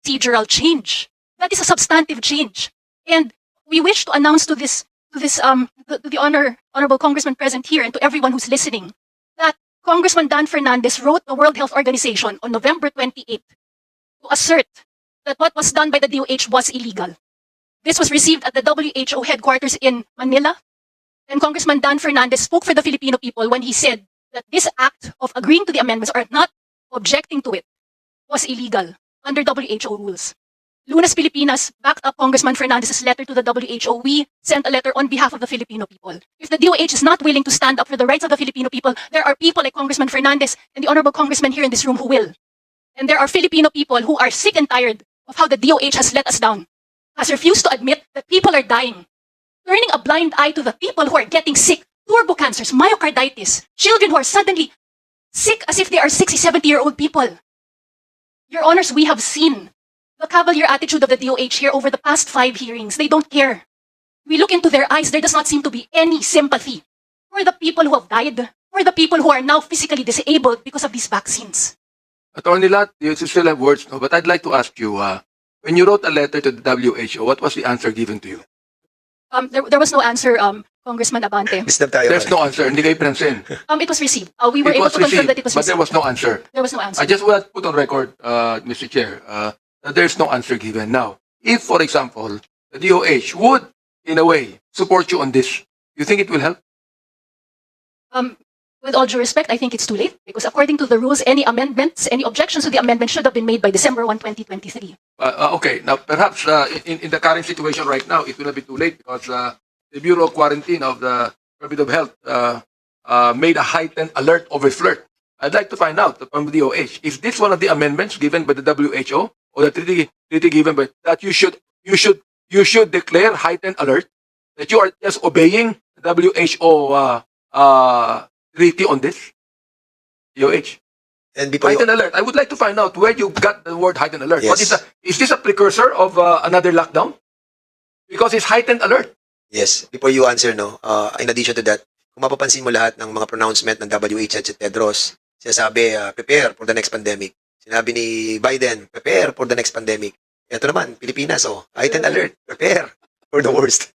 procedural change. That is a substantive change. And we wish to announce to the honorable congressman present here and to everyone who's listening that Congressman Dan Fernandez wrote the World Health Organization on November 28th to assert that what was done by the DOH was illegal. This was received at the WHO headquarters in Manila, and Congressman Dan Fernandez spoke for the Filipino people when he said that this act of agreeing to the amendments or not objecting to it was illegal under WHO rules. Lunas Pilipinas backed up Congressman Fernandez's letter to the WHO. We sent a letter on behalf of the Filipino people. If the DOH is not willing to stand up for the rights of the Filipino people, there are people like Congressman Fernandez and the honorable congressman here in this room who will. And there are Filipino people who are sick and tired of how the DOH has let us down, has refused to admit that people are dying, turning a blind eye to the people who are getting sick, turbo cancers, myocarditis, children who are suddenly sick as if they are 60, 70-year-old people. Your honors, we have seen the cavalier attitude of the DOH here over the past 5 hearings. They don't care. We look into their eyes, there does not seem to be any sympathy for the people who have died, for the people who are now physically disabled because of these vaccines. Attorney Lat, you still have words, no? But I'd like to ask you, when you wrote a letter to the WHO, what was the answer given to you? There was no answer, Congressman Abante. There's no answer. Hindi kayo pinansin. It was received. We were It able was to confirm received, that it was but received. there was no answer. There was no answer. I just want to put on record, Mr. Chair, that there's no answer given. Now, if, for example, the DOH would, in a way, support you on this, you think it will help? With all due respect, I think it's too late because according to the rules, any amendments, any objections to the amendment should have been made by December 1, 2023. Okay, now perhaps in the current situation right now, it will not be too late because the Bureau of Quarantine of the Department of Health made a heightened alert over flirt. I'd like to find out from the DOH, is this one of the amendments given by the WHO or the treaty given by that you should declare heightened alert, that you are just obeying the WHO treaty on this? DOH. And before Heightened alert. I would like to find out where you got the word heightened alert. Yes. What is this a precursor of another lockdown? Because it's heightened alert. Yes, before you answer, no, in addition to that, kung mapapansin mo lahat ng mga pronouncement ng WHO at Tedros, sinasabi, prepare for the next pandemic. Sinabi ni Biden, prepare for the next pandemic. Ito naman, Pilipinas, heightened alert, prepare for the worst.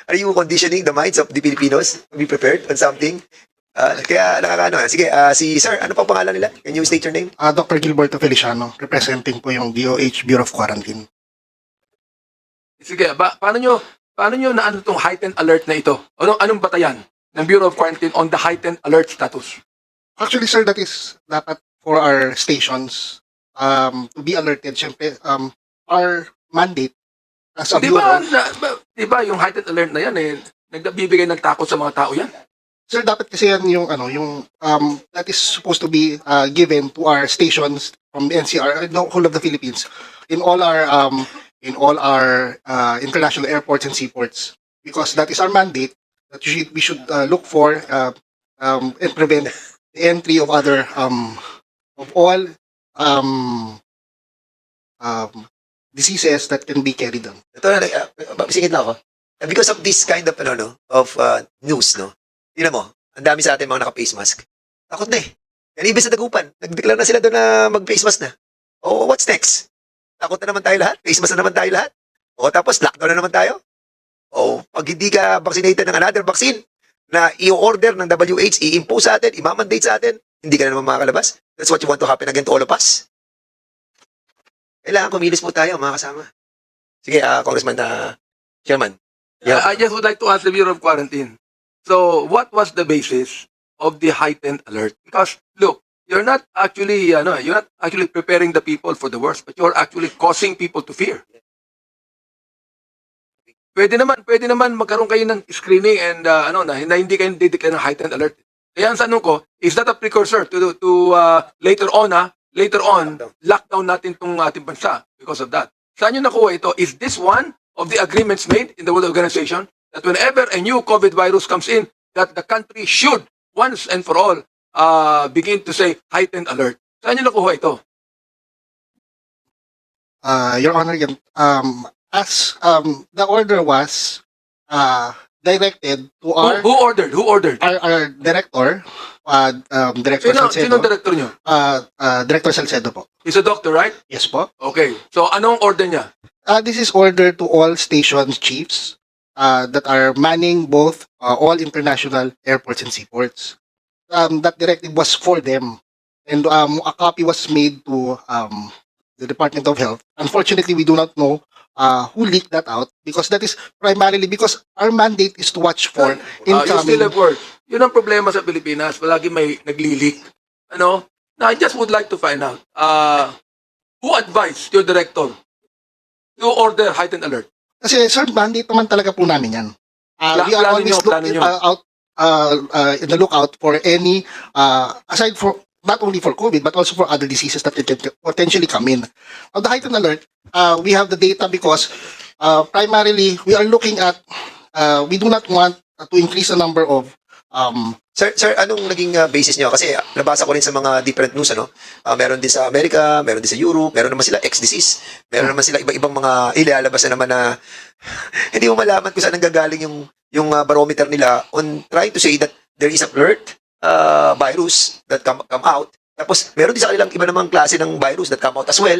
Are you conditioning the minds of the Filipinos to be prepared on something? Kaya nakakano. Sige, si Sir, ano pa pangalan nila? Can you state your name? Dr. Gilberto Feliciano, representing po yung DOH Bureau of Quarantine. Sige, paano nyo na ano itong heightened alert na ito? Anong batayan ng Bureau of Quarantine on the heightened alert status? Actually, sir, that is dapat for our stations to be alerted. Siyempre, our mandate as a bureau. Di ba yung heightened alert na yan, nagbibigay ng takot sa mga tao yan? Sir, dapat kasi yan yung that is supposed to be given to our stations from the NCR, the whole of the Philippines, in all our international airports and seaports, because that is our mandate that we should look for and prevent the entry of other of all diseases that can be carried on. Ito na, singit lang ako. Because of this kind of, news, no? Tingnan mo, ang dami sa atin mga naka-face mask. Takot na eh. Yan, ibig sa dagupan. Nag-declare na sila doon na mag-face mask na. O, what's next? Takot na naman tayo lahat? Face mask na naman tayo lahat? O, tapos lockdown na naman tayo? O, pag hindi ka vaccinated ng another vaccine na i-order ng WH, i-impose sa atin, i-mandate sa atin, hindi ka na naman makakalabas? That's what you want to happen again to all of us? Kailangan kumilos po tayo, mga kasama. Sige, Congressman, Chairman. Yeah. I just would like to ask the Bureau of Quarantine. So, what was the basis of the heightened alert? Because, look, you're not actually preparing the people for the worst, but you're actually causing people to fear. Pwede naman magkaroon kayo ng screening and na hindi kayo dideclare ng heightened alert. Kaya ang tanong ko, is that a precursor to later on lockdown natin tong ating bansa because of that? Saan nyo nakuha ito? Is this one of the agreements made in the World Organization that whenever a new COVID virus comes in, that the country should once and for all begin to say heightened alert? Saan nyo nakuha ito? Your Honor, as the order was directed to Who ordered? Who ordered? our director, Director Sino Salcedo. ang director nyo? Director Salcedo po. He's a doctor, right? Yes po. Okay. So, anong order niya? This is order to all station chiefs that are manning both all international airports and seaports. That directive was for them, and a copy was made to the Department of Health. Unfortunately, we do not know who leaked that out because that is primarily because our mandate is to watch for You still incoming. have work. Yun ang problema sa Pilipinas. Palagi may nagli-leak. Ano? Now, I just would like to find out, who advised your director to order heightened alert? Kasi sir, mandate naman talaga po namin yan. We are Plano always nyo, plano nyo. out in the lookout for any aside for not only for COVID but also for other diseases that can potentially come in. On the heightened alert, we have the data because primarily we are looking at we do not want to increase the number of Sir, anong naging basis niyo? Kasi nabasa ko rin sa mga different news, ano? Meron din sa Amerika, meron din sa Europe, meron naman sila X-disease, meron naman sila iba-ibang mga ilalabas na naman na hindi mo malaman kung saan nanggagaling yung barometer nila on trying to say that there is a alert virus that come out. Tapos, meron din sa kanilang iba namang klase ng virus that come out as well.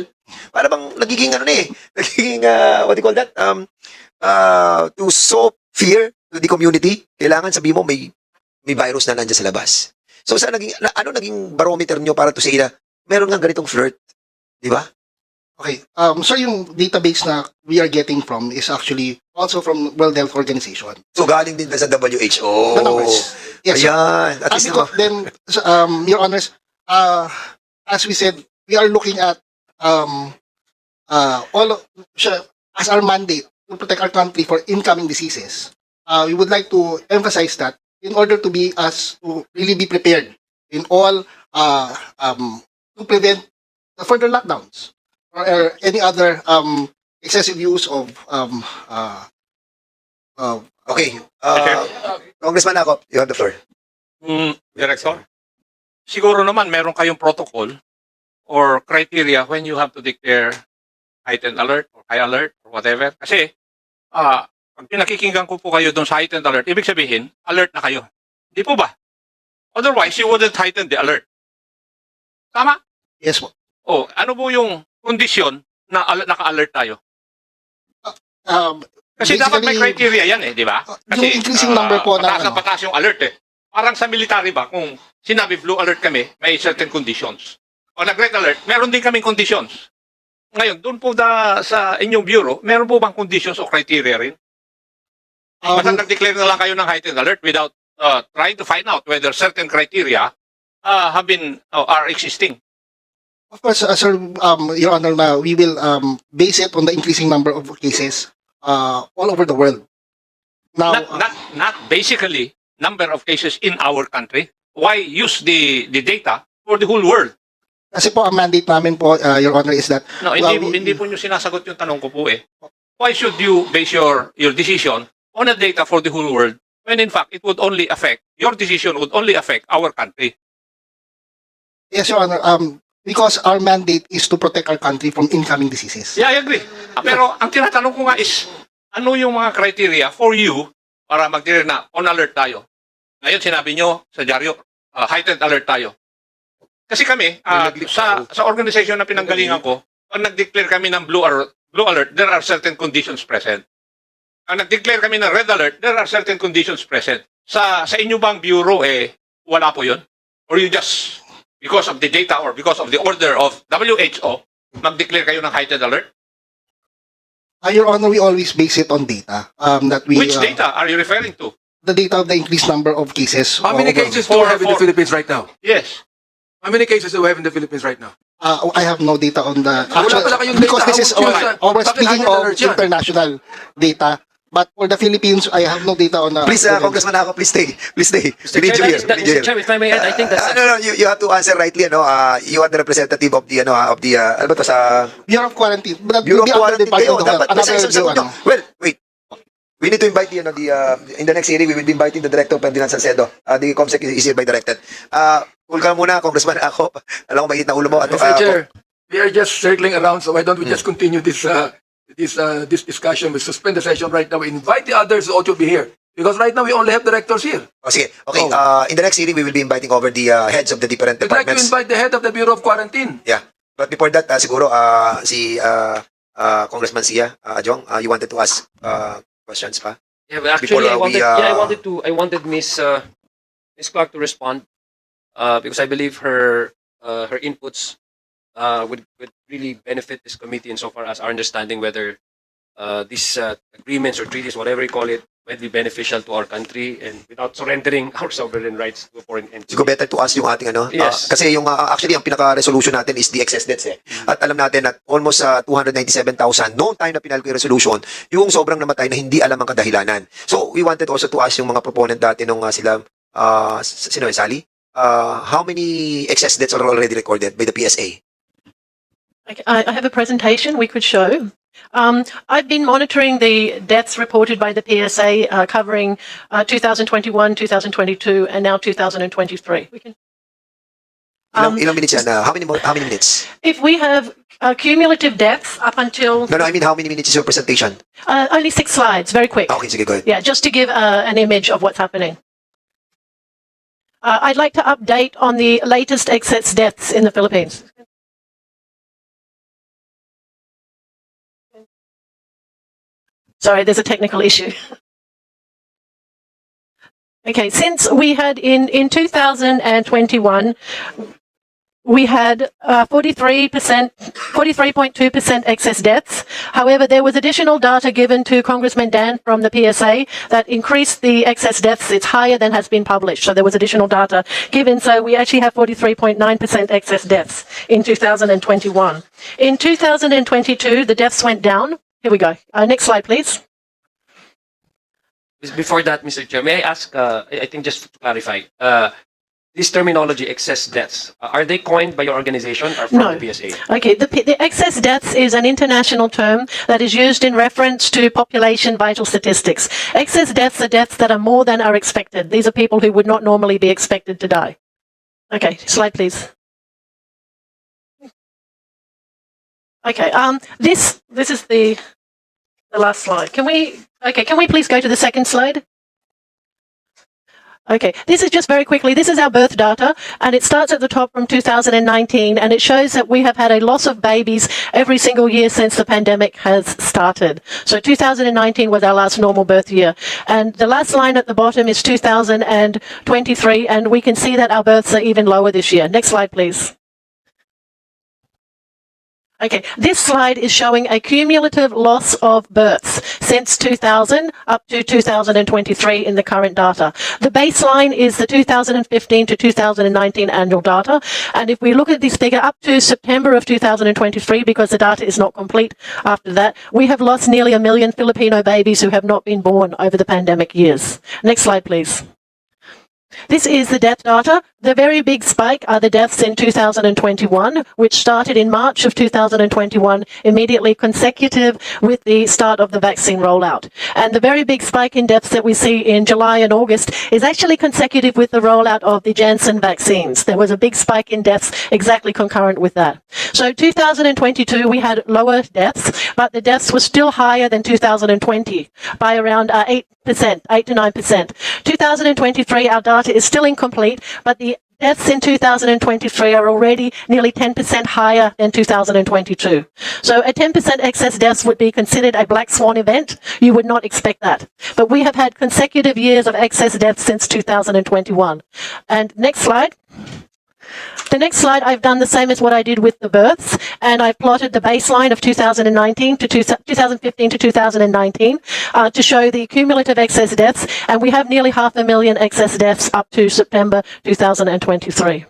Para bang nagiging nagiging, what do you call that? To sow fear to the community, kailangan sabi mo may virus na nandiyan sa labas. So, ano naging barometer nyo para to say na meron nga ganitong flirt? Di ba? okay. So yung database na we are getting from is actually also from World Health Organization. So, galing din sa WHO. The numbers. Yes, sir. Ayan. At least Because then, Your Honors, as we said, we are looking at as our mandate to protect our country for incoming diseases. We would like to emphasize that in order to really be prepared in all to prevent the further lockdowns or any other excessive use of Okay. Congressman Acop, you have the floor. Director, siguro naman meron kayong protocol or criteria when you have to declare heightened alert or high alert or whatever. Kasi, pag pinakikinggan ko po kayo doon sa heightened alert, ibig sabihin, alert na kayo. Di po ba? Otherwise, you wouldn't heighten the alert. Tama? yes po. O, ano po yung kondisyon na naka-alert tayo? Kasi dapat may criteria yan di ba? Yung increasing number po na pataas na pataas yung alert Parang sa military ba, kung sinabi blue alert kami, may certain conditions. O nag-red alert, meron din kaming conditions. Ngayon, doon po sa inyong bureau, meron po bang conditions o criteria rin? Basta nag-declare na lang kayo ng heightened alert without trying to find out whether certain criteria have been are existing. Of course, sir, Your Honor, we will base it on the increasing number of cases all over the world. Now, Not basically number of cases in our country. Why use the data for the whole world? kasi po ang mandate namin po, Your Honor, is that No, hindi po nyo sinasagot yung tanong ko po Why should you base your decision on a data for the whole world when in fact it would only affect, your decision would only affect our country? yes, Your Honor, because our mandate is to protect our country from incoming diseases. Yeah, I agree. Pero ang tinatanong ko nga is, ano yung mga criteria for you para mag-declare na on alert tayo? Ngayon sinabi nyo sa dyaryo, heightened alert tayo. Kasi kami, sa organization na pinanggalingan ko, pag nag-declare kami ng blue alert, there are certain conditions present. Pag nag-declare kami ng red alert, there are certain conditions present. Sa inyo bang bureau, wala po yun? Or you just, because of the data or because of the order of WHO, mag-declare kayo ng heightened alert? Your Honor, we always base it on data. That we, Which data are you referring to? The data of the increased number of cases. How many cases do we have in the Philippines right now? Yes. How many cases do we have in the Philippines right now? I have no data on the Wala pala kayong because data. this is How would you- we're Bakit speaking heightened of alert yan? international data. But for the Philippines, I have no data on. Please, Congressman Acop, please stay. Please stay. We need you here. We need you Mr. here. Chair, if I may add, I think that's... No, you have to answer rightly, you are the representative of the, ano ba to sa Bureau of Quarantine. But Bureau of the other Quarantine Department kayo. of Health, Dapat nasa another isang sagot bureau, nyo. Well, wait. We need to invite the, in the next hearing, we will be inviting the Director of Ferdinand Salcedo. The COMSEC is hereby directed. Cool ka muna, Congressman Acop. Alam ko, mainit na ulo mo. Mr. Chair, we are just circling around, so why don't we just continue this discussion? We suspend the session right now. We invite the others to also be here. Because right now we only have directors here. Oh, sige. Okay, Oh. in the next hearing, we will be inviting over the heads of the different We'd like to departments. invite the head of the Bureau of Quarantine. Yeah. But before that, siguro, si Congressman Sia, Jong, you wanted to ask questions pa? Yeah, but Before, actually, we, I wanted Miss Clark to respond because I believe her inputs would really benefit this committee insofar as our understanding whether these agreements or treaties, whatever you call it, might be beneficial to our country and without surrendering our sovereign rights to a foreign entity. Siguro better to ask yung ating ano. Yes. Kasi yung actually ang pinaka-resolution natin is the excess debts eh. At alam natin na almost 297,000 noong time na pinal ko yung resolution, yung sobrang namatay na hindi alam ang kadahilanan. So we wanted also to ask yung mga proponent dati nung sila sino yung Sally? How many excess debts are already recorded by the PSA? I have a presentation we could show. I've been monitoring the deaths reported by the PSA covering 2021, 2022, and now 2023. We can, Ilang minutes yan? How many minutes? if we have cumulative deaths up until No, I mean how many minutes is your presentation? only 6 slides, very quick. Okay, sige, go ahead. Yeah, just to give an image of what's happening. I'd like to update on the latest excess deaths in the Philippines. Sorry, there's a technical issue. Okay, since we had in 2021, we had 43.2% excess deaths. However, there was additional data given to Congressman Dan from the PSA that increased the excess deaths. It's higher than has been published. So there was additional data given. So we actually have 43.9% excess deaths in 2021. In 2022, the deaths went down. Here we go. Next slide, please. Before that, Mr. Chair, may I ask, I think just to clarify, this terminology, excess deaths, are they coined by your organization or from No. the PSA? Okay, the excess deaths is an international term that is used in reference to population vital statistics. Excess deaths are deaths that are more than are expected. These are people who would not normally be expected to die. Okay, slide please. Okay, this is the last slide. Can we please go to the second slide? Okay, this is just very quickly, this is our birth data, and it starts at the top from 2019, and it shows that we have had a loss of babies every single year since the pandemic has started. So 2019 was our last normal birth year. And the last line at the bottom is 2023, and we can see that our births are even lower this year. Next slide, please. Okay, this slide is showing a cumulative loss of births since 2000 up to 2023 in the current data. The baseline is the 2015 to 2019 annual data. And if we look at this figure up to September of 2023, because the data is not complete after that, we have lost nearly 1 million Filipino babies who have not been born over the pandemic years. Next slide, please. This is the death data. The very big spike are the deaths in 2021, which started in March of 2021, immediately consecutive with the start of the vaccine rollout. And the very big spike in deaths that we see in July and August is actually consecutive with the rollout of the Janssen vaccines. There was a big spike in deaths exactly concurrent with that. So 2022, we had lower deaths, but the deaths were still higher than 2020 by around 8 to 9%. 2023, our data is still incomplete, but the deaths in 2023 are already nearly 10% higher than 2022. So a 10% excess deaths would be considered a black swan event. You would not expect that. But we have had consecutive years of excess deaths since 2021. And next slide. The next slide, I've done the same as what I did with the births, and I've plotted the baseline of 2015 to 2019 to show the cumulative excess deaths, and we have nearly 500,000 excess deaths up to September 2023.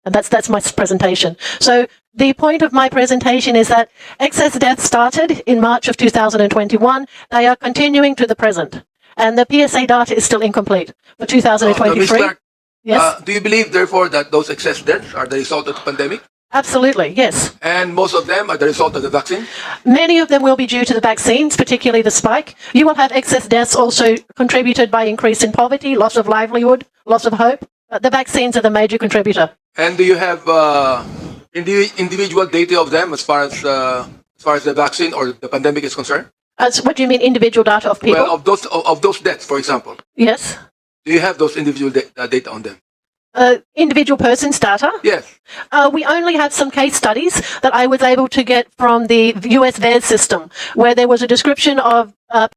And that's my presentation. So the point of my presentation is that excess deaths started in March of 2021. They are continuing to the present, and the PSA data is still incomplete for 2023. Ms. Clark, Yes, do you believe, therefore, that those excess deaths are the result of the pandemic? absolutely, yes. And most of them are the result of the vaccine? Many of them will be due to the vaccines, particularly the spike. You will have excess deaths also contributed by increase in poverty, loss of livelihood, loss of hope. The vaccines are the major contributor. And do you have individual data of them as far as the vaccine or the pandemic is concerned? What do you mean, individual data of people? Well, of those deaths, for example. Yes. Do you have those individual data on them? Individual persons data. Yes. We only have some case studies that I was able to get from the US VAERS system, where there was a description of